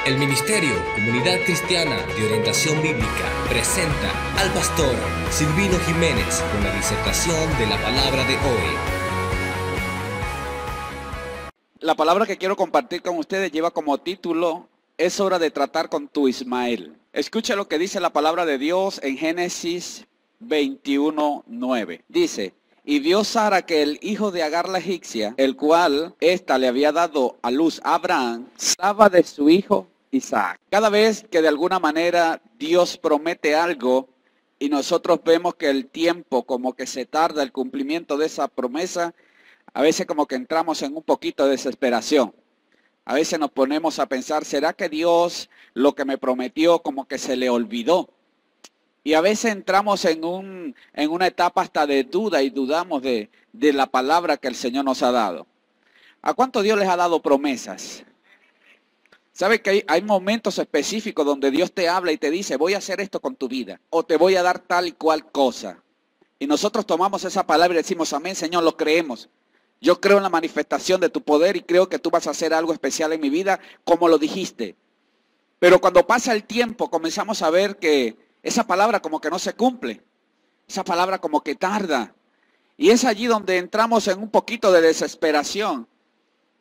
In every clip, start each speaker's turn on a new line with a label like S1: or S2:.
S1: El Ministerio Comunidad Cristiana de Orientación Bíblica presenta al pastor Silvino Jiménez con la disertación de la palabra de hoy.
S2: La palabra que quiero compartir con ustedes lleva como título: es hora de tratar con tu Ismael. Escuche lo que dice la palabra de Dios en Génesis 21:9. Dice: y vio Sara que el hijo de Agar la egipcia, el cual ésta le había dado a luz a Abraham, estaba de su hijo Isaac. Cada vez que de alguna manera Dios promete algo y nosotros vemos que el tiempo como que se tarda el cumplimiento de esa promesa, a veces como que entramos en un poquito de desesperación. A veces nos ponemos a pensar, ¿será que Dios lo que me prometió como que se le olvidó? Y a veces entramos en una etapa hasta de duda y dudamos de la palabra que el Señor nos ha dado. ¿A cuánto Dios les ha dado promesas? ¿Sabe que hay momentos específicos donde Dios te habla y te dice, voy a hacer esto con tu vida? O te voy a dar tal y cual cosa. Y nosotros tomamos esa palabra y decimos, amén, Señor, lo creemos. Yo creo en la manifestación de tu poder y creo que tú vas a hacer algo especial en mi vida, como lo dijiste. Pero cuando pasa el tiempo, comenzamos a ver que esa palabra como que no se cumple. Esa palabra como que tarda. Y es allí donde entramos en un poquito de desesperación.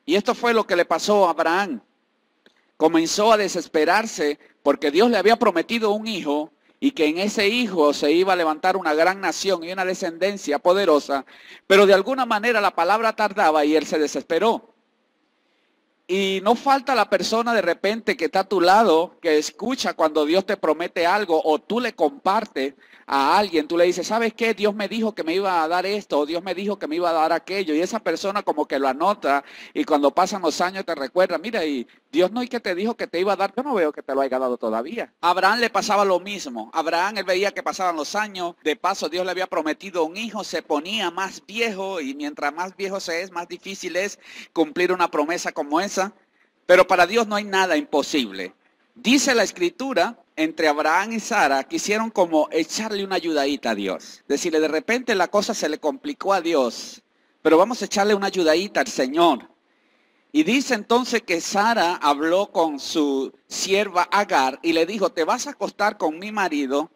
S2: Y esto fue lo que le pasó a Abraham. Comenzó a desesperarse porque Dios le había prometido un hijo y que en ese hijo se iba a levantar una gran nación y una descendencia poderosa, pero de alguna manera la palabra tardaba y él se desesperó. Y no falta la persona de repente que está a tu lado, que escucha cuando Dios te promete algo o tú le compartes a alguien, tú le dices, ¿sabes qué? Dios me dijo que me iba a dar esto, o Dios me dijo que me iba a dar aquello, y esa persona como que lo anota, y cuando pasan los años te recuerda, mira, y Dios no es que te dijo que te iba a dar, yo no veo que te lo haya dado todavía. A Abraham le pasaba lo mismo. Abraham, él veía que pasaban los años, de paso Dios le había prometido un hijo, se ponía más viejo, y mientras más viejo se es, más difícil es cumplir una promesa como esa. Pero para Dios no hay nada imposible. Dice la Escritura, entre Abraham y Sara, quisieron como echarle una ayudadita a Dios. Decirle, de repente la cosa se le complicó a Dios, pero vamos a echarle una ayudadita al Señor. Y dice entonces que Sara habló con su sierva Agar y le dijo, te vas a acostar con mi marido.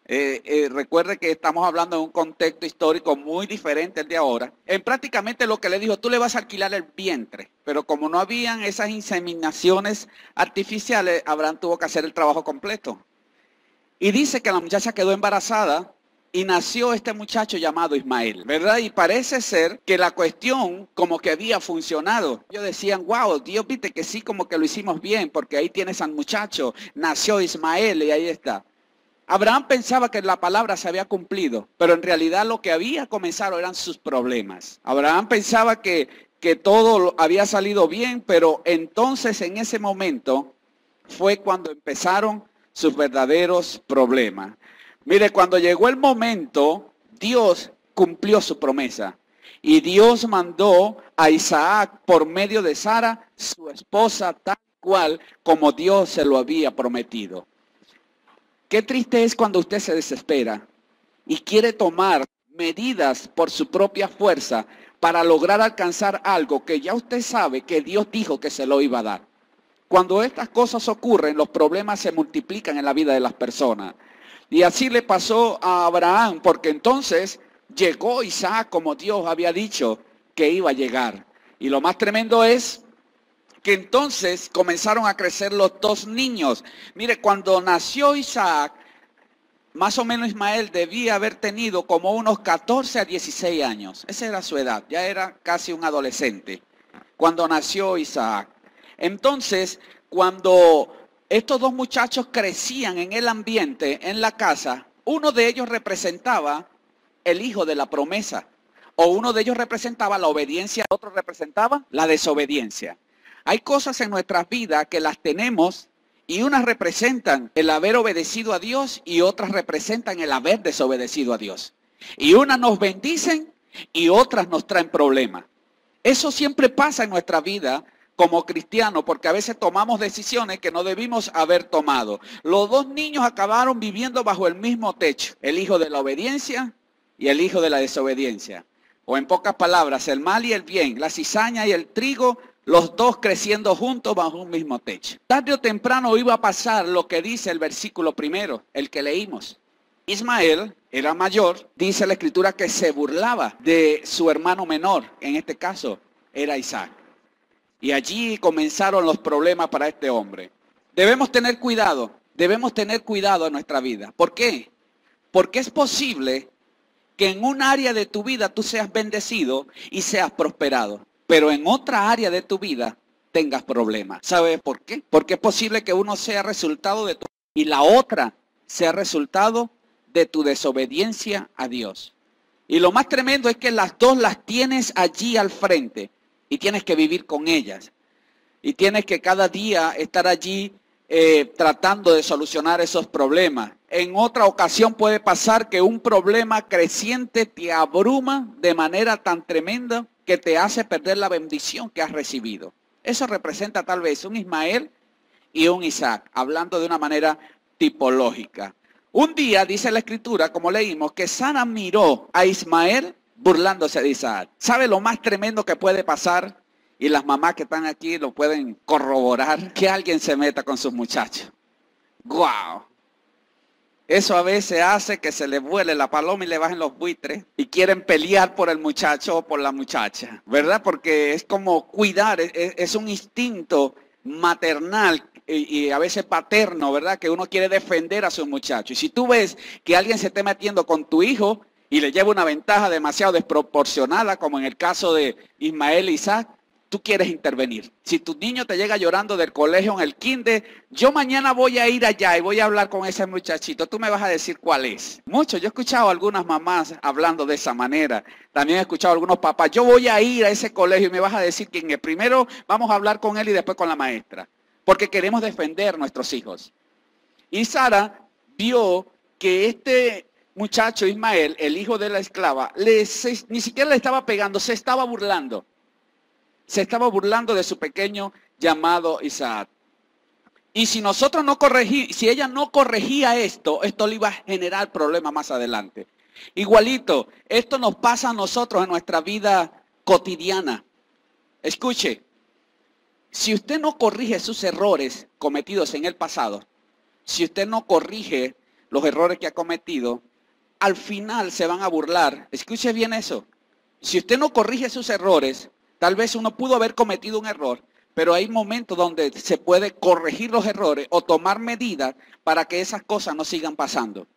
S2: Recuerde que estamos hablando de un contexto histórico muy diferente al de ahora. En prácticamente lo que le dijo, tú le vas a alquilar el vientre. Pero como no habían esas inseminaciones artificiales, Abraham tuvo que hacer el trabajo completo. Y dice que la muchacha quedó embarazada y nació este muchacho llamado Ismael, ¿verdad? Y parece ser que la cuestión como que había funcionado. Ellos decían, wow, Dios, viste que sí, como que lo hicimos bien, porque ahí tienes al muchacho, nació Ismael y ahí está. Abraham pensaba que la palabra se había cumplido, pero en realidad lo que había comenzado eran sus problemas. Abraham pensaba que todo había salido bien, pero entonces en ese momento fue cuando empezaron sus verdaderos problemas. Mire, cuando llegó el momento, Dios cumplió su promesa. Y Dios mandó a Isaac por medio de Sara, su esposa, tal cual como Dios se lo había prometido. Qué triste es cuando usted se desespera y quiere tomar medidas por su propia fuerza para lograr alcanzar algo que ya usted sabe que Dios dijo que se lo iba a dar. Cuando estas cosas ocurren, los problemas se multiplican en la vida de las personas. Y así le pasó a Abraham, porque entonces llegó Isaac como Dios había dicho que iba a llegar. Y lo más tremendo es que entonces comenzaron a crecer los dos niños. Mire, cuando nació Isaac, más o menos Ismael debía haber tenido como unos 14 a 16 años. Esa era su edad, ya era casi un adolescente cuando nació Isaac. Entonces, cuando estos dos muchachos crecían en el ambiente, en la casa, uno de ellos representaba el hijo de la promesa. O uno de ellos representaba la obediencia, el otro representaba la desobediencia. Hay cosas en nuestras vidas que las tenemos y unas representan el haber obedecido a Dios y otras representan el haber desobedecido a Dios. Y unas nos bendicen y otras nos traen problemas. Eso siempre pasa en nuestra vida como cristianos porque a veces tomamos decisiones que no debimos haber tomado. Los dos niños acabaron viviendo bajo el mismo techo, el hijo de la obediencia y el hijo de la desobediencia. O en pocas palabras, el mal y el bien, la cizaña y el trigo los dos creciendo juntos bajo un mismo techo. Tarde o temprano iba a pasar lo que dice el versículo primero, el que leímos. Ismael era mayor, dice la escritura que se burlaba de su hermano menor, en este caso era Isaac. Y allí comenzaron los problemas para este hombre. Debemos tener cuidado en nuestra vida. ¿Por qué? Porque es posible que en un área de tu vida tú seas bendecido y seas prosperado, pero en otra área de tu vida tengas problemas. ¿Sabes por qué? Porque es posible que uno sea resultado de tu y la otra sea resultado de tu desobediencia a Dios. Y lo más tremendo es que las dos las tienes allí al frente y tienes que vivir con ellas. Y tienes que cada día estar allí tratando de solucionar esos problemas. En otra ocasión puede pasar que un problema creciente te abruma de manera tan tremenda que te hace perder la bendición que has recibido. Eso representa tal vez un Ismael y un Isaac, hablando de una manera tipológica. Un día dice la escritura, como leímos, que Sara miró a Ismael burlándose de Isaac. ¿Sabe lo más tremendo que puede pasar? Y las mamás que están aquí lo pueden corroborar, que alguien se meta con sus muchachos. ¡Guau! Eso a veces hace que se le vuele la paloma y le bajen los buitres y quieren pelear por el muchacho o por la muchacha, ¿verdad? Porque es como cuidar, es un instinto maternal y a veces paterno, ¿verdad? Que uno quiere defender a su muchacho. Y si tú ves que alguien se esté metiendo con tu hijo y le lleva una ventaja demasiado desproporcionada, como en el caso de Ismael e Isaac, tú quieres intervenir. Si tu niño te llega llorando del colegio en el kinder, yo mañana voy a ir allá y voy a hablar con ese muchachito, tú me vas a decir cuál es. Mucho, yo he escuchado a algunas mamás hablando de esa manera. También he escuchado a algunos papás, yo voy a ir a ese colegio y me vas a decir quién es. Primero vamos a hablar con él y después con la maestra, porque queremos defender a nuestros hijos. Y Sara vio que este muchacho Ismael, el hijo de la esclava, ni siquiera le estaba pegando, se estaba burlando. Se estaba burlando de su pequeño llamado Isaac. Y si si ella no corregía esto le iba a generar problemas más adelante. Igualito, esto nos pasa a nosotros en nuestra vida cotidiana. Escuche, si usted no corrige sus errores cometidos en el pasado, si usted no corrige los errores que ha cometido, al final se van a burlar. Escuche bien eso. Si usted no corrige sus errores, tal vez uno pudo haber cometido un error, pero hay momentos donde se puede corregir los errores o tomar medidas para que esas cosas no sigan pasando.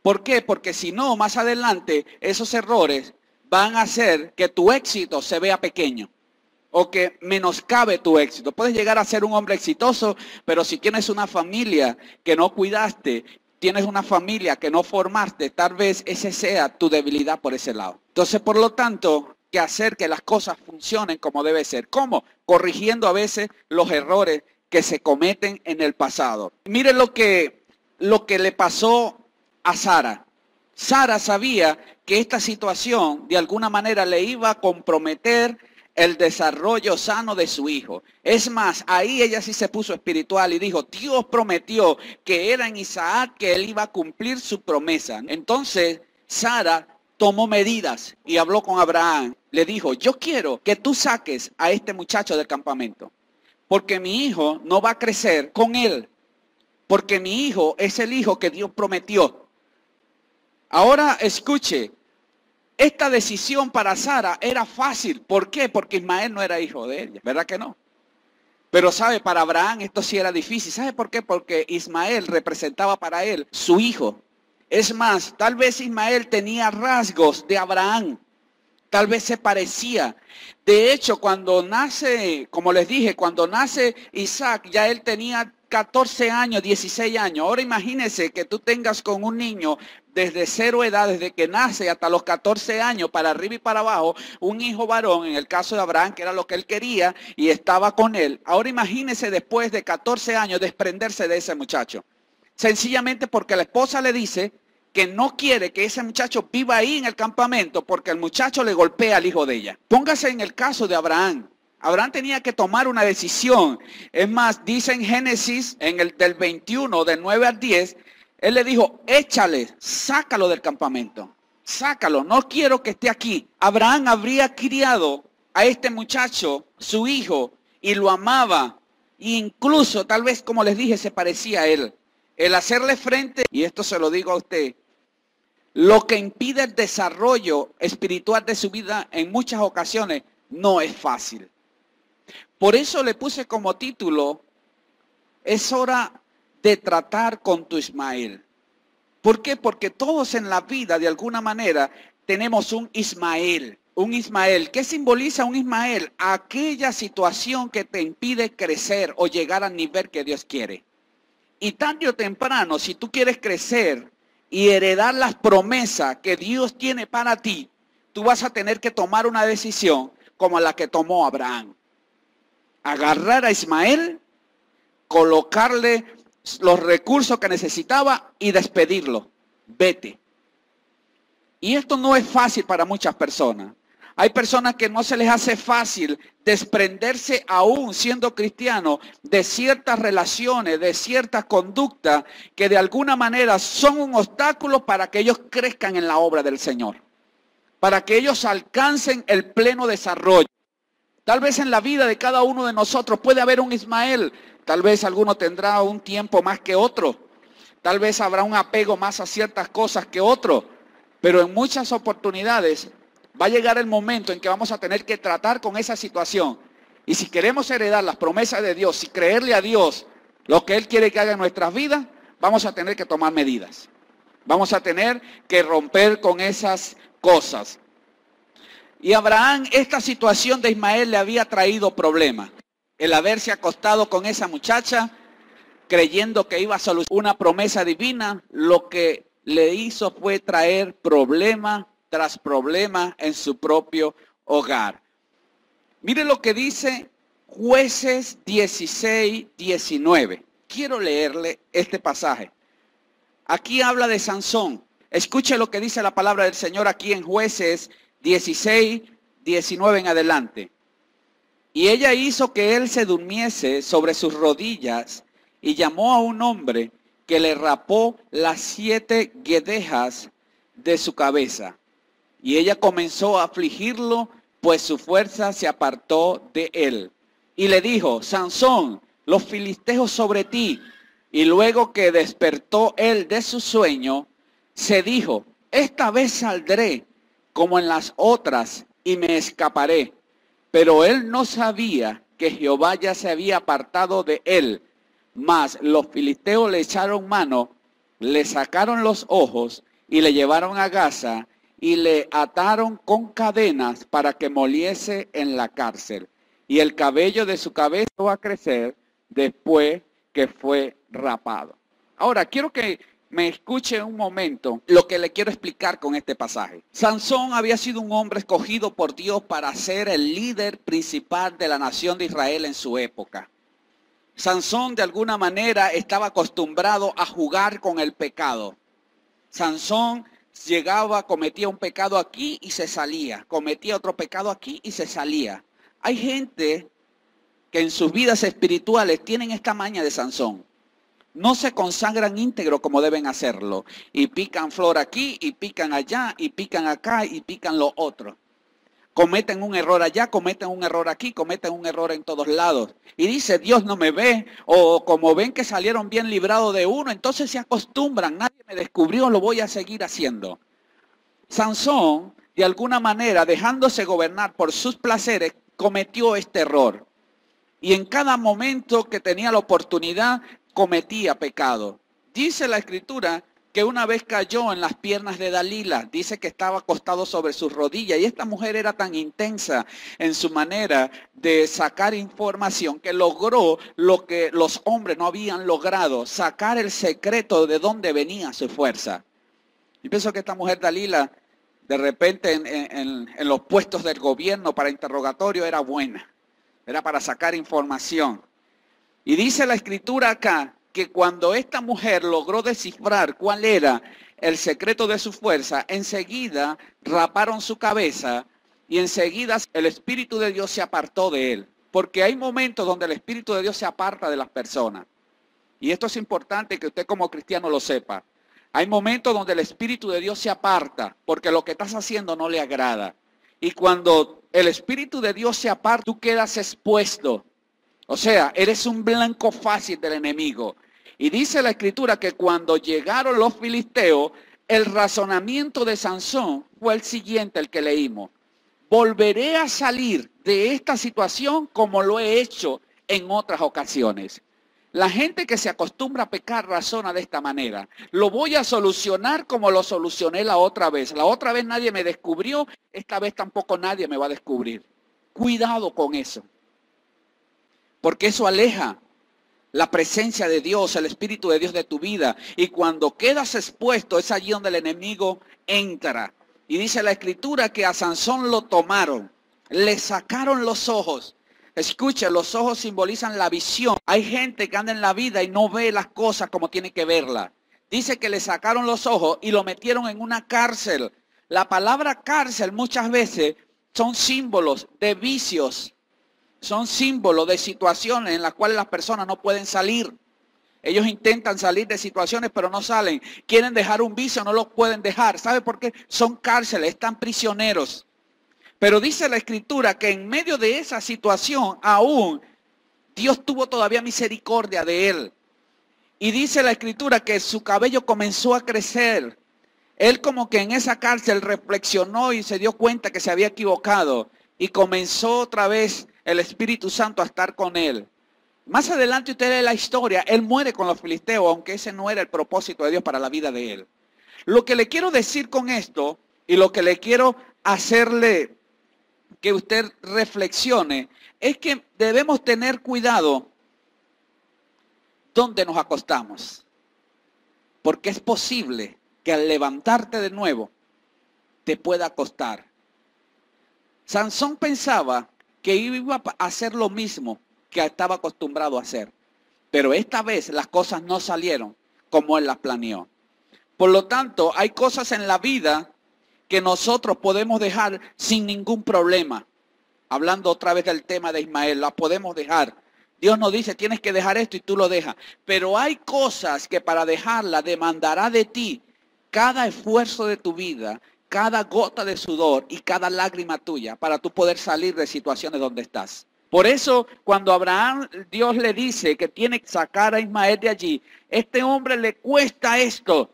S2: ¿Por qué? Porque si no, más adelante esos errores van a hacer que tu éxito se vea pequeño o que menoscabe tu éxito. Puedes llegar a ser un hombre exitoso, pero si tienes una familia que no cuidaste, tienes una familia que no formaste, tal vez ese sea tu debilidad por ese lado. Entonces, por lo tanto, que hacer que las cosas funcionen como debe ser. ¿Cómo? Corrigiendo a veces los errores que se cometen en el pasado. Mire lo que le pasó a Sara. Sara sabía que esta situación de alguna manera le iba a comprometer el desarrollo sano de su hijo. Es más, ahí ella sí se puso espiritual y dijo, Dios prometió que era en Isaac que él iba a cumplir su promesa. Entonces, Sara tomó medidas y habló con Abraham. Le dijo, yo quiero que tú saques a este muchacho del campamento, porque mi hijo no va a crecer con él, porque mi hijo es el hijo que Dios prometió. Ahora escuche, esta decisión para Sara era fácil. ¿Por qué? Porque Ismael no era hijo de ella, ¿verdad que no? Pero sabe, para Abraham esto sí era difícil. ¿Sabe por qué? Porque Ismael representaba para él su hijo. Es más, tal vez Ismael tenía rasgos de Abraham. Tal vez se parecía. De hecho, cuando nace, como les dije, cuando nace Isaac, ya él tenía 14 años, 16 años. Ahora imagínense que tú tengas con un niño desde 0 edad, desde que nace hasta los 14 años, para arriba y para abajo, un hijo varón, en el caso de Abraham, que era lo que él quería y estaba con él. Ahora imagínense después de 14 años desprenderse de ese muchacho. Sencillamente porque la esposa le dice que no quiere que ese muchacho viva ahí en el campamento porque el muchacho le golpea al hijo de ella. Póngase en el caso de Abraham. Abraham tenía que tomar una decisión. Es más, dice en Génesis, del 21, del 9 al 10, él le dijo, échale, sácalo del campamento. Sácalo, no quiero que esté aquí. Abraham habría criado a este muchacho, su hijo, y lo amaba. E incluso, tal vez, como les dije, se parecía a él. El hacerle frente, y esto se lo digo a usted, lo que impide el desarrollo espiritual de su vida en muchas ocasiones no es fácil. Por eso le puse como título, es hora de tratar con tu Ismael. ¿Por qué? Porque todos en la vida, de alguna manera, tenemos un Ismael. Un Ismael. ¿Qué simboliza un Ismael? Aquella situación que te impide crecer o llegar al nivel que Dios quiere. Y tarde o temprano, si tú quieres crecer y heredar las promesas que Dios tiene para ti, tú vas a tener que tomar una decisión como la que tomó Abraham. Agarrar a Ismael, colocarle los recursos que necesitaba y despedirlo. Vete. Y esto no es fácil para muchas personas. Hay personas que no se les hace fácil desprenderse aún siendo cristianos de ciertas relaciones, de ciertas conductas que de alguna manera son un obstáculo para que ellos crezcan en la obra del Señor. Para que ellos alcancen el pleno desarrollo. Tal vez en la vida de cada uno de nosotros puede haber un Ismael. Tal vez alguno tendrá un tiempo más que otro. Tal vez habrá un apego más a ciertas cosas que otro. Pero en muchas oportunidades va a llegar el momento en que vamos a tener que tratar con esa situación. Y si queremos heredar las promesas de Dios, si creerle a Dios lo que Él quiere que haga en nuestras vidas, vamos a tener que tomar medidas. Vamos a tener que romper con esas cosas. Y Abraham, esta situación de Ismael le había traído problemas. El haberse acostado con esa muchacha, creyendo que iba a solucionar una promesa divina, lo que le hizo fue traer problema tras problema en su propio hogar. Mire lo que dice Jueces 16:19. Quiero leerle este pasaje. Aquí habla de Sansón. Escuche lo que dice la palabra del Señor aquí en Jueces 16:19 en adelante. Y ella hizo que él se durmiese sobre sus rodillas y llamó a un hombre que le rapó las 7 guedejas de su cabeza. Y ella comenzó a afligirlo, pues su fuerza se apartó de él. Y le dijo, Sansón, los filisteos sobre ti. Y luego que despertó él de su sueño, se dijo, esta vez saldré como en las otras y me escaparé. Pero él no sabía que Jehová ya se había apartado de él. Mas los filisteos le echaron mano, le sacaron los ojos y le llevaron a Gaza y le ataron con cadenas para que moliese en la cárcel. Y el cabello de su cabeza va a crecer después que fue rapado. Ahora, quiero que me escuche un momento lo que le quiero explicar con este pasaje. Sansón había sido un hombre escogido por Dios para ser el líder principal de la nación de Israel en su época. Sansón de alguna manera estaba acostumbrado a jugar con el pecado. Sansón llegaba, cometía un pecado aquí y se salía. Cometía otro pecado aquí y se salía. Hay gente que en sus vidas espirituales tienen esta maña de Sansón. No se consagran íntegro como deben hacerlo. Y pican flor aquí, y pican allá, y pican acá, y pican lo otro. Cometen un error allá, cometen un error aquí, cometen un error en todos lados. Y dice, Dios no me ve, o como ven que salieron bien librados de uno, entonces se acostumbran, nadie me descubrió, lo voy a seguir haciendo. Sansón, de alguna manera, dejándose gobernar por sus placeres, cometió este error. Y en cada momento que tenía la oportunidad, cometía pecado. Dice la Escritura que una vez cayó en las piernas de Dalila, dice que estaba acostado sobre sus rodillas y esta mujer era tan intensa en su manera de sacar información que logró lo que los hombres no habían logrado, sacar el secreto de dónde venía su fuerza. Y pienso que esta mujer Dalila, de repente en los puestos del gobierno para interrogatorio era buena, era para sacar información. Y dice la Escritura acá que cuando esta mujer logró descifrar cuál era el secreto de su fuerza, enseguida raparon su cabeza y enseguida el Espíritu de Dios se apartó de él. Porque hay momentos donde el Espíritu de Dios se aparta de las personas. Y esto es importante que usted como cristiano lo sepa. Hay momentos donde el Espíritu de Dios se aparta porque lo que estás haciendo no le agrada. Y cuando el Espíritu de Dios se aparta, tú quedas expuesto. O sea, eres un blanco fácil del enemigo. Y dice la escritura que cuando llegaron los filisteos, el razonamiento de Sansón fue el siguiente, el que leímos. Volveré a salir de esta situación como lo he hecho en otras ocasiones. La gente que se acostumbra a pecar razona de esta manera. Lo voy a solucionar como lo solucioné la otra vez. La otra vez nadie me descubrió, esta vez tampoco nadie me va a descubrir. Cuidado con eso. Porque eso aleja la presencia de Dios, el Espíritu de Dios de tu vida. Y cuando quedas expuesto es allí donde el enemigo entra. Y dice la escritura que a Sansón lo tomaron, le sacaron los ojos. Escucha, los ojos simbolizan la visión. Hay gente que anda en la vida y no ve las cosas como tiene que verlas. Dice que le sacaron los ojos y lo metieron en una cárcel. La palabra cárcel muchas veces son símbolos de vicios. Son símbolos de situaciones en las cuales las personas no pueden salir. Ellos intentan salir de situaciones pero no salen. Quieren dejar un vicio, no lo pueden dejar. ¿Sabe por qué? Son cárceles, están prisioneros. Pero dice la escritura que en medio de esa situación aún Dios tuvo todavía misericordia de él. Y dice la escritura que su cabello comenzó a crecer. Él como que en esa cárcel reflexionó y se dio cuenta que se había equivocado. Y comenzó otra vez el Espíritu Santo a estar con él. Más adelante usted lee la historia, él muere con los filisteos, aunque ese no era el propósito de Dios para la vida de él. Lo que le quiero decir con esto y lo que le quiero hacerle que usted reflexione es que debemos tener cuidado donde nos acostamos. Porque es posible que al levantarte de nuevo te pueda acostar. Sansón pensaba que iba a hacer lo mismo que estaba acostumbrado a hacer. Pero esta vez las cosas no salieron como él las planeó. Por lo tanto, hay cosas en la vida que nosotros podemos dejar sin ningún problema. Hablando otra vez del tema de Ismael, la podemos dejar. Dios nos dice, tienes que dejar esto y tú lo dejas. Pero hay cosas que para dejarla demandará de ti cada esfuerzo de tu vida, cada gota de sudor y cada lágrima tuya para tú poder salir de situaciones donde estás. Por eso, cuando Abraham, Dios le dice que tiene que sacar a Ismael de allí, este hombre le cuesta esto.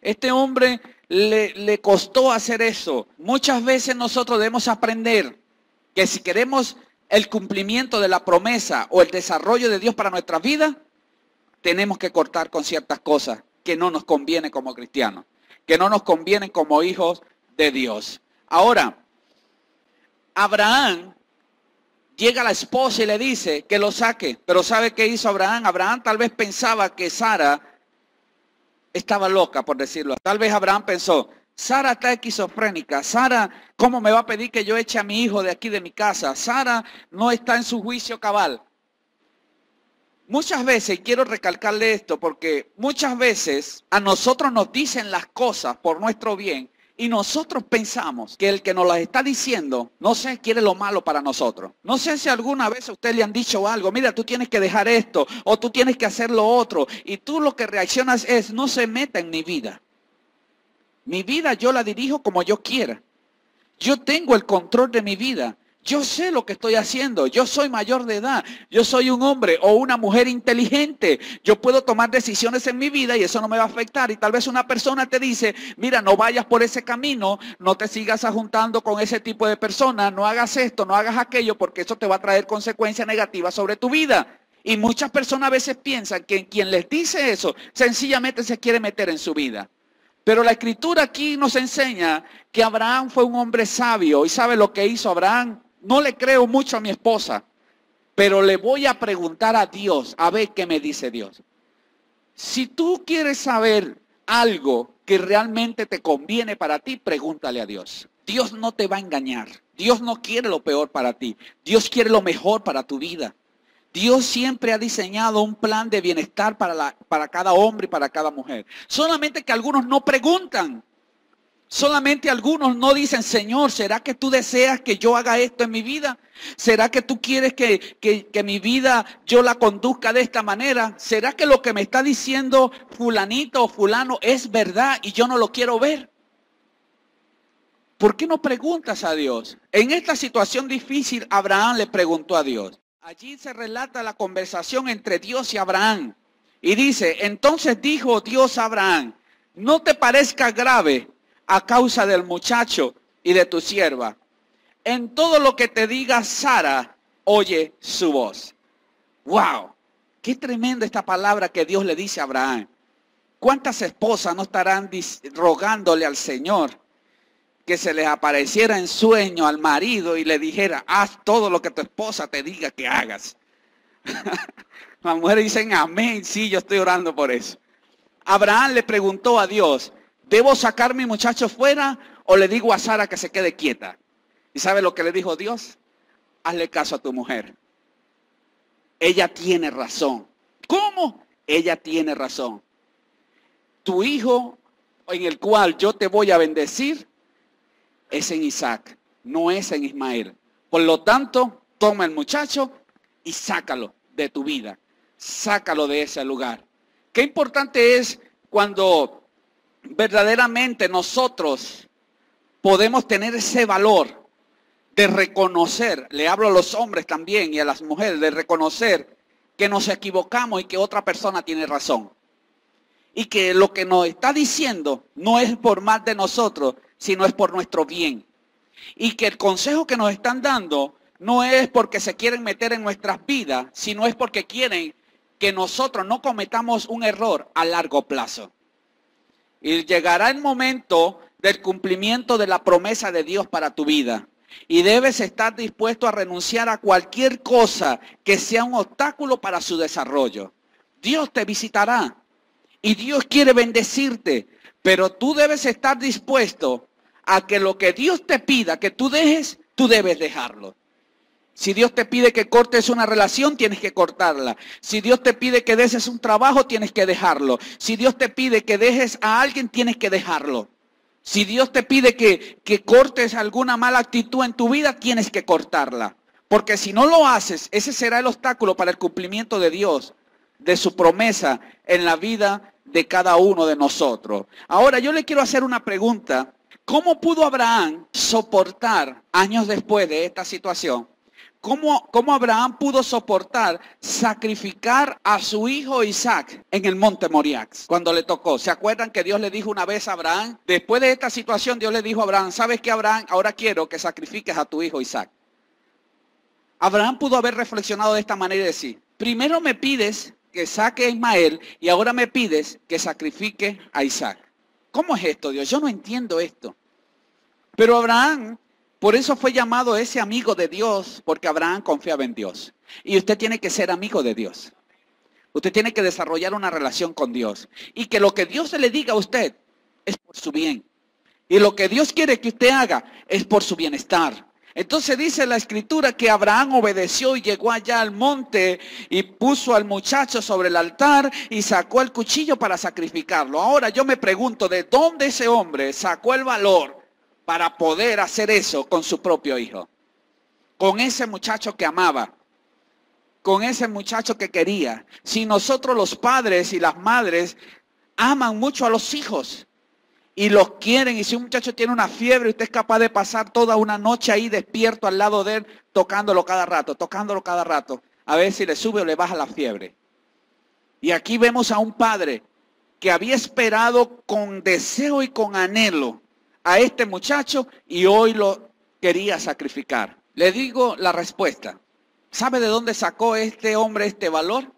S2: Este hombre le costó hacer eso. Muchas veces nosotros debemos aprender que si queremos el cumplimiento de la promesa o el desarrollo de Dios para nuestra vida, tenemos que cortar con ciertas cosas que no nos convienen como cristianos, que no nos convienen como hijos de Dios. Ahora, Abraham, llega la esposa y le dice que lo saque, pero ¿sabe qué hizo Abraham? Abraham tal vez pensaba que Sara estaba loca, por decirlo. Tal vez Abraham pensó, Sara está esquizofrénica. Sara, ¿cómo me va a pedir que yo eche a mi hijo de aquí de mi casa? Sara no está en su juicio cabal. Muchas veces, y quiero recalcarle esto, porque muchas veces a nosotros nos dicen las cosas por nuestro bien y nosotros pensamos que el que nos las está diciendo, no sé, quiere lo malo para nosotros. No sé si alguna vez a usted le han dicho algo, mira, tú tienes que dejar esto o tú tienes que hacer lo otro y tú lo que reaccionas es, no se meta en mi vida. Mi vida yo la dirijo como yo quiera. Yo tengo el control de mi vida. Yo sé lo que estoy haciendo. Yo soy mayor de edad. Yo soy un hombre o una mujer inteligente. Yo puedo tomar decisiones en mi vida y eso no me va a afectar. Y tal vez una persona te dice, mira, no vayas por ese camino, no te sigas juntando con ese tipo de personas, no hagas esto, no hagas aquello, porque eso te va a traer consecuencias negativas sobre tu vida. Y muchas personas a veces piensan que quien les dice eso, sencillamente se quiere meter en su vida. Pero la escritura aquí nos enseña que Abraham fue un hombre sabio. ¿Y sabe lo que hizo Abraham? No le creo mucho a mi esposa, pero le voy a preguntar a Dios, a ver qué me dice Dios. Si tú quieres saber algo que realmente te conviene para ti, pregúntale a Dios. Dios no te va a engañar. Dios no quiere lo peor para ti. Dios quiere lo mejor para tu vida. Dios siempre ha diseñado un plan de bienestar para cada hombre y para cada mujer. Solamente que algunos no preguntan. Solamente algunos no dicen, Señor, ¿será que tú deseas que yo haga esto en mi vida? ¿Será que tú quieres que mi vida yo la conduzca de esta manera? ¿Será que lo que me está diciendo fulanito o fulano es verdad y yo no lo quiero ver? ¿Por qué no preguntas a Dios? En esta situación difícil, Abraham le preguntó a Dios. Allí se relata la conversación entre Dios y Abraham. Y dice, entonces dijo Dios a Abraham, no te parezca grave a causa del muchacho y de tu sierva. En todo lo que te diga Sara, oye su voz. ¡Wow! Qué tremenda esta palabra que Dios le dice a Abraham. ¿Cuántas esposas no estarán rogándole al Señor que se les apareciera en sueño al marido y le dijera, haz todo lo que tu esposa te diga que hagas? Las mujeres dicen, amén, sí, yo estoy orando por eso. Abraham le preguntó a Dios, ¿debo sacar a mi muchacho fuera o le digo a Sara que se quede quieta? ¿Y sabe lo que le dijo Dios? Hazle caso a tu mujer. Ella tiene razón. ¿Cómo? Ella tiene razón. Tu hijo en el cual yo te voy a bendecir es en Isaac, no es en Ismael. Por lo tanto, toma el muchacho y sácalo de tu vida. Sácalo de ese lugar. Qué importante es cuando verdaderamente nosotros podemos tener ese valor de reconocer, le hablo a los hombres también y a las mujeres, de reconocer que nos equivocamos y que otra persona tiene razón. Y que lo que nos está diciendo no es por mal de nosotros, sino es por nuestro bien. Y que el consejo que nos están dando no es porque se quieren meter en nuestras vidas, sino es porque quieren que nosotros no cometamos un error a largo plazo. Y llegará el momento del cumplimiento de la promesa de Dios para tu vida. Y debes estar dispuesto a renunciar a cualquier cosa que sea un obstáculo para su desarrollo. Dios te visitará y Dios quiere bendecirte, pero tú debes estar dispuesto a que lo que Dios te pida que tú dejes, tú debes dejarlo. Si Dios te pide que cortes una relación, tienes que cortarla. Si Dios te pide que dejes un trabajo, tienes que dejarlo. Si Dios te pide que dejes a alguien, tienes que dejarlo. Si Dios te pide que cortes alguna mala actitud en tu vida, tienes que cortarla. Porque si no lo haces, ese será el obstáculo para el cumplimiento de Dios, de su promesa en la vida de cada uno de nosotros. Ahora yo le quiero hacer una pregunta. ¿Cómo pudo Abraham soportar años después de esta situación? ¿Cómo Abraham pudo soportar sacrificar a su hijo Isaac en el monte Moriah cuando le tocó? ¿Se acuerdan que Dios le dijo una vez a Abraham? Después de esta situación Dios le dijo a Abraham, ¿sabes qué, Abraham? Ahora quiero que sacrifiques a tu hijo Isaac. Abraham pudo haber reflexionado de esta manera y decir, primero me pides que saque a Ismael y ahora me pides que sacrifique a Isaac. ¿Cómo es esto, Dios? Yo no entiendo esto. Pero Abraham, por eso fue llamado ese amigo de Dios, porque Abraham confiaba en Dios. Y usted tiene que ser amigo de Dios. Usted tiene que desarrollar una relación con Dios. Y que lo que Dios le diga a usted es por su bien. Y lo que Dios quiere que usted haga es por su bienestar. Entonces dice la escritura que Abraham obedeció y llegó allá al monte y puso al muchacho sobre el altar y sacó el cuchillo para sacrificarlo. Ahora yo me pregunto, ¿de dónde ese hombre sacó el valor para poder hacer eso con su propio hijo? Con ese muchacho que amaba, con ese muchacho que quería. Si nosotros los padres y las madres aman mucho a los hijos y los quieren, y si un muchacho tiene una fiebre, usted es capaz de pasar toda una noche ahí despierto al lado de él, tocándolo cada rato, a ver si le sube o le baja la fiebre. Y aquí vemos a un padre que había esperado con deseo y con anhelo a este muchacho y hoy lo quería sacrificar. Le digo la respuesta. ¿Sabe de dónde sacó este hombre este valor?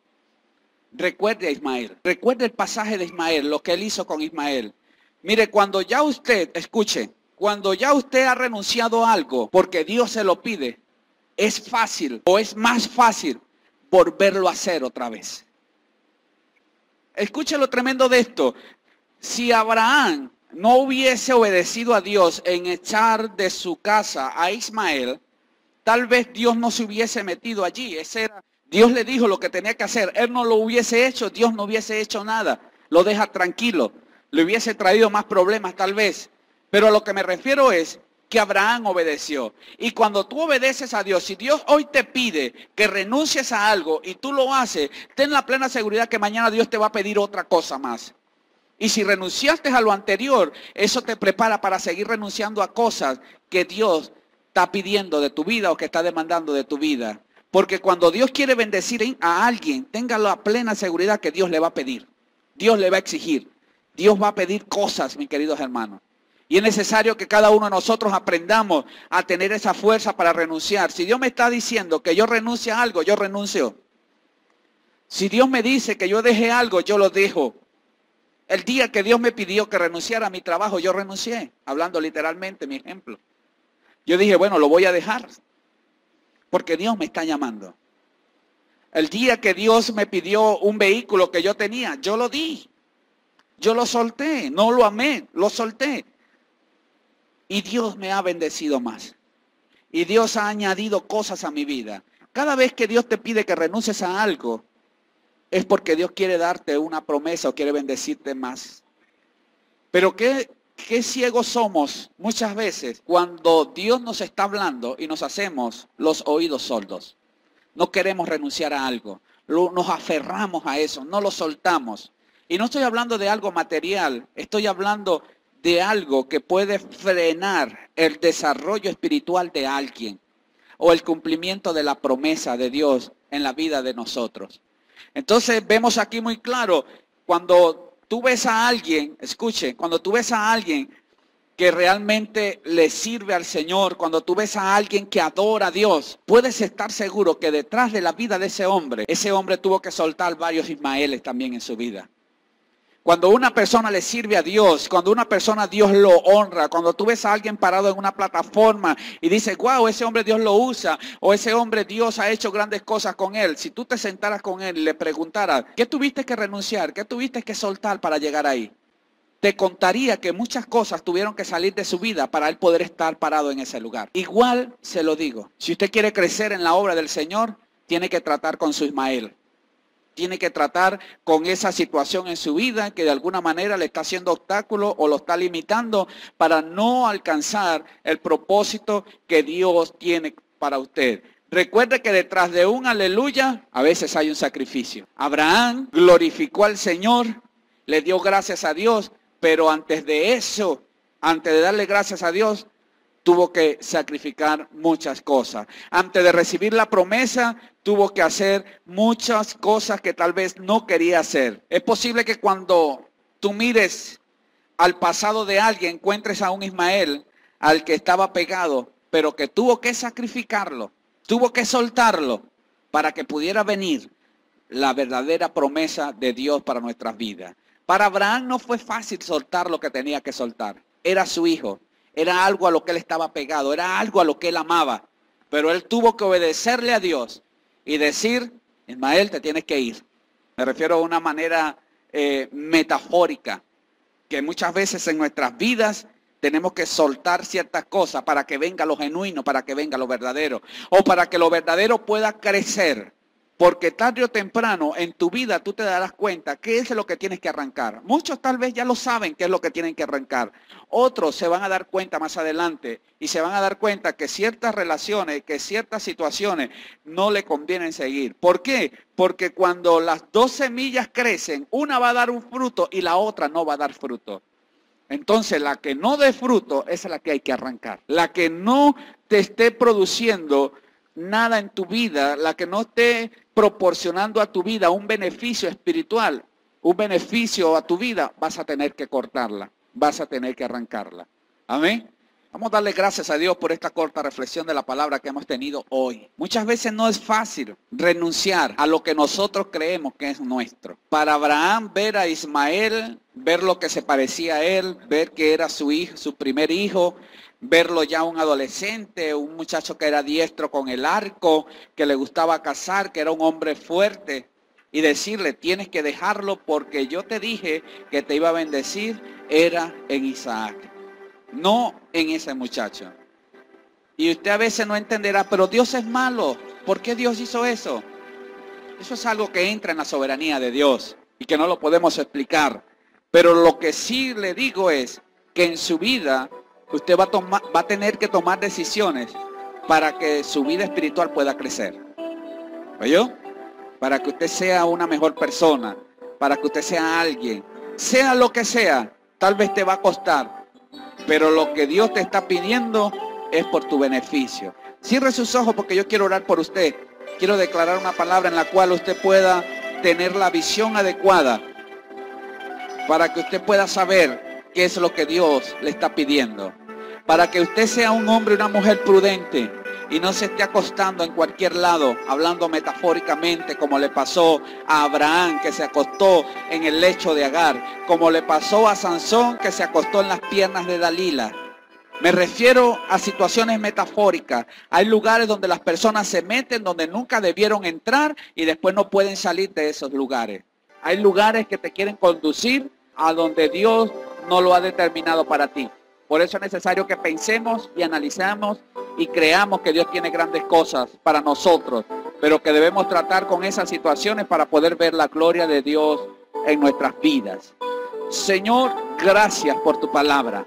S2: Recuerde a Ismael. Recuerde el pasaje de Ismael, lo que él hizo con Ismael. Mire, cuando ya usted, escuche, cuando ya usted ha renunciado a algo porque Dios se lo pide, es fácil o es más fácil volverlo a hacer otra vez. Escuche lo tremendo de esto. Si Abraham no hubiese obedecido a Dios en echar de su casa a Ismael, tal vez Dios no se hubiese metido allí. Dios le dijo lo que tenía que hacer. Él no lo hubiese hecho, Dios no hubiese hecho nada. Lo deja tranquilo. Le hubiese traído más problemas tal vez. Pero a lo que me refiero es que Abraham obedeció. Y cuando tú obedeces a Dios, si Dios hoy te pide que renuncies a algo y tú lo haces, ten la plena seguridad que mañana Dios te va a pedir otra cosa más. Y si renunciaste a lo anterior, eso te prepara para seguir renunciando a cosas que Dios está pidiendo de tu vida o que está demandando de tu vida. Porque cuando Dios quiere bendecir a alguien, tenga la plena seguridad que Dios le va a pedir. Dios le va a exigir. Dios va a pedir cosas, mis queridos hermanos. Y es necesario que cada uno de nosotros aprendamos a tener esa fuerza para renunciar. Si Dios me está diciendo que yo renuncie a algo, yo renuncio. Si Dios me dice que yo deje algo, yo lo dejo. El día que Dios me pidió que renunciara a mi trabajo, yo renuncié. Hablando literalmente, mi ejemplo. Yo dije, bueno, lo voy a dejar. Porque Dios me está llamando. El día que Dios me pidió un vehículo que yo tenía, yo lo di. Yo lo solté, no lo amé, lo solté. Y Dios me ha bendecido más. Y Dios ha añadido cosas a mi vida. Cada vez que Dios te pide que renuncies a algo, es porque Dios quiere darte una promesa o quiere bendecirte más. Pero qué ciegos somos muchas veces cuando Dios nos está hablando y nos hacemos los oídos sordos. No queremos renunciar a algo. Nos aferramos a eso, no lo soltamos. Y no estoy hablando de algo material, estoy hablando de algo que puede frenar el desarrollo espiritual de alguien o el cumplimiento de la promesa de Dios en la vida de nosotros. Entonces vemos aquí muy claro, cuando tú ves a alguien, escuche, cuando tú ves a alguien que realmente le sirve al Señor, cuando tú ves a alguien que adora a Dios, puedes estar seguro que detrás de la vida de ese hombre tuvo que soltar varios Ismaeles también en su vida. Cuando una persona le sirve a Dios, cuando una persona Dios lo honra, cuando tú ves a alguien parado en una plataforma y dices, wow, ese hombre Dios lo usa, o ese hombre Dios ha hecho grandes cosas con él. Si tú te sentaras con él y le preguntaras, ¿qué tuviste que renunciar? ¿Qué tuviste que soltar para llegar ahí? Te contaría que muchas cosas tuvieron que salir de su vida para él poder estar parado en ese lugar. Igual se lo digo, si usted quiere crecer en la obra del Señor, tiene que tratar con su Ismael. Tiene que tratar con esa situación en su vida que de alguna manera le está haciendo obstáculo o lo está limitando para no alcanzar el propósito que Dios tiene para usted. Recuerde que detrás de un aleluya a veces hay un sacrificio. Abraham glorificó al Señor, le dio gracias a Dios, pero antes de eso, antes de darle gracias a Dios, tuvo que sacrificar muchas cosas. Antes de recibir la promesa, tuvo que hacer muchas cosas que tal vez no quería hacer. Es posible que cuando tú mires al pasado de alguien, encuentres a un Ismael al que estaba pegado, pero que tuvo que sacrificarlo, tuvo que soltarlo para que pudiera venir la verdadera promesa de Dios para nuestras vidas. Para Abraham no fue fácil soltar lo que tenía que soltar. Era su hijo. Era algo a lo que él estaba pegado, era algo a lo que él amaba. Pero él tuvo que obedecerle a Dios y decir, Ismael, te tienes que ir. Me refiero a una manera metafórica, que muchas veces en nuestras vidas tenemos que soltar ciertas cosas para que venga lo genuino, para que venga lo verdadero, o para que lo verdadero pueda crecer. Porque tarde o temprano en tu vida tú te darás cuenta qué es lo que tienes que arrancar. Muchos tal vez ya lo saben qué es lo que tienen que arrancar. Otros se van a dar cuenta más adelante y se van a dar cuenta que ciertas relaciones, que ciertas situaciones no le convienen seguir. ¿Por qué? Porque cuando las dos semillas crecen, una va a dar un fruto y la otra no va a dar fruto. Entonces la que no dé fruto es la que hay que arrancar. La que no te esté produciendo nada en tu vida, la que no esté proporcionando a tu vida un beneficio espiritual, un beneficio a tu vida, vas a tener que cortarla, vas a tener que arrancarla. Amén. Vamos a darle gracias a Dios por esta corta reflexión de la palabra que hemos tenido hoy. Muchas veces no es fácil renunciar a lo que nosotros creemos que es nuestro. Para Abraham, ver a Ismael, ver lo que se parecía a él, ver que era su hijo, su primer hijo, verlo ya un adolescente, un muchacho que era diestro con el arco, que le gustaba cazar, que era un hombre fuerte, y decirle, tienes que dejarlo porque yo te dije que te iba a bendecir, era en Isaac, no en ese muchacho. Y usted a veces no entenderá, pero Dios es malo, ¿por qué Dios hizo eso? Eso es algo que entra en la soberanía de Dios y que no lo podemos explicar. Pero lo que sí le digo es que en su vida usted va a tener que tomar decisiones para que su vida espiritual pueda crecer. ¿Oyó? Para que usted sea una mejor persona, para que usted sea alguien, sea lo que sea, tal vez te va a costar, pero lo que Dios te está pidiendo es por tu beneficio. Cierre sus ojos porque yo quiero orar por usted. quiero declarar una palabra en la cual usted pueda tener la visión adecuada para que usted pueda saber qué es lo que Dios le está pidiendo. Para que usted sea un hombre y una mujer prudente y no se esté acostando en cualquier lado, hablando metafóricamente, como le pasó a Abraham, que se acostó en el lecho de Agar, como le pasó a Sansón, que se acostó en las piernas de Dalila. Me refiero a situaciones metafóricas. Hay lugares donde las personas se meten donde nunca debieron entrar y después no pueden salir de esos lugares. Hay lugares que te quieren conducir a donde Dios no lo ha determinado para ti. Por eso es necesario que pensemos y analicemos y creamos que Dios tiene grandes cosas para nosotros, pero que debemos tratar con esas situaciones para poder ver la gloria de Dios en nuestras vidas. Señor, gracias por tu palabra.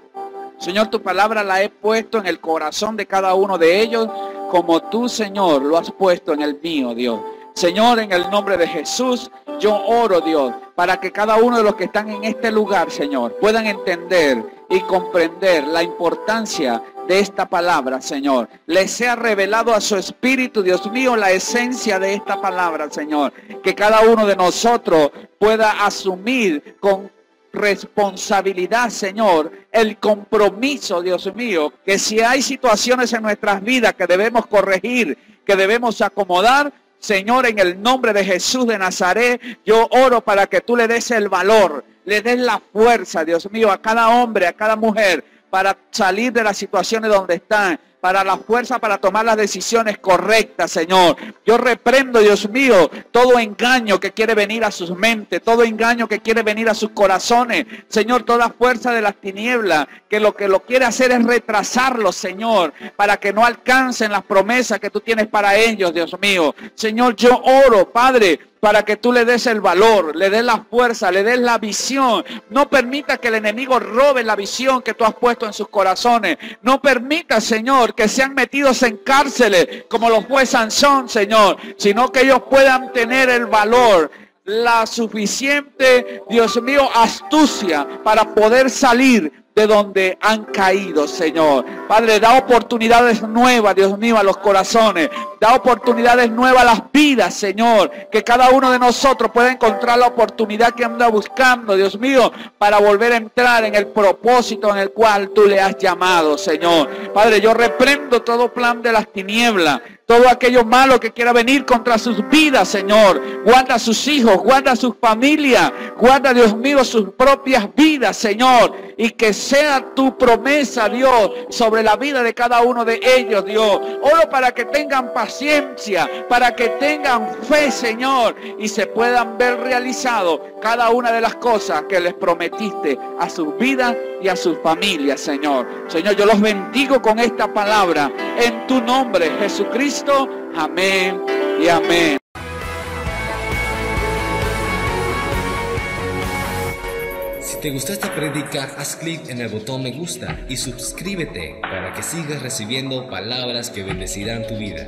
S2: Señor, tu palabra la he puesto en el corazón de cada uno de ellos, como tú, Señor, lo has puesto en el mío, Dios. Señor, en el nombre de Jesús, yo oro, Dios, para que cada uno de los que están en este lugar, Señor, puedan entender y comprender la importancia de esta palabra, Señor. Les sea revelado a su espíritu, Dios mío, la esencia de esta palabra, Señor. Que cada uno de nosotros pueda asumir con responsabilidad, Señor, el compromiso, Dios mío, que si hay situaciones en nuestras vidas que debemos corregir, que debemos acomodar, Señor, en el nombre de Jesús de Nazaret, yo oro para que tú le des el valor, le des la fuerza, Dios mío, a cada hombre, a cada mujer, para salir de las situaciones donde están, para la fuerza para tomar las decisiones correctas, Señor. Yo reprendo, Dios mío, todo engaño que quiere venir a sus mentes, todo engaño que quiere venir a sus corazones. Señor, toda fuerza de las tinieblas que lo quiere hacer es retrasarlos, Señor, para que no alcancen las promesas que tú tienes para ellos, Dios mío. Señor, yo oro, Padre, para que tú le des el valor, le des la fuerza, le des la visión. No permita que el enemigo robe la visión que tú has puesto en sus corazones. No permita, Señor, que sean metidos en cárceles como lo fue Sansón, Señor, sino que ellos puedan tener el valor, la suficiente, Dios mío, astucia para poder salir de donde han caído, Señor. Padre, da oportunidades nuevas, Dios mío, a los corazones. Da oportunidades nuevas a las vidas, Señor. Que cada uno de nosotros pueda encontrar la oportunidad que anda buscando, Dios mío, para volver a entrar en el propósito en el cual tú le has llamado, Señor. Padre, yo reprendo todo plan de las tinieblas, todo aquello malo que quiera venir contra sus vidas, Señor. Guarda a sus hijos, guarda a sus familias, guarda, Dios mío, sus propias vidas, Señor. Y que sea tu promesa, Dios, sobre la vida de cada uno de ellos, Dios. Oro para que tengan paciencia, para que tengan fe, Señor, y se puedan ver realizado cada una de las cosas que les prometiste a sus vidas y a sus familias, Señor. Señor, yo los bendigo con esta palabra en tu nombre, Jesucristo. Amén y amén.
S1: Si te gustó esta prédica, haz clic en el botón me gusta y suscríbete para que sigas recibiendo palabras que bendecirán tu vida.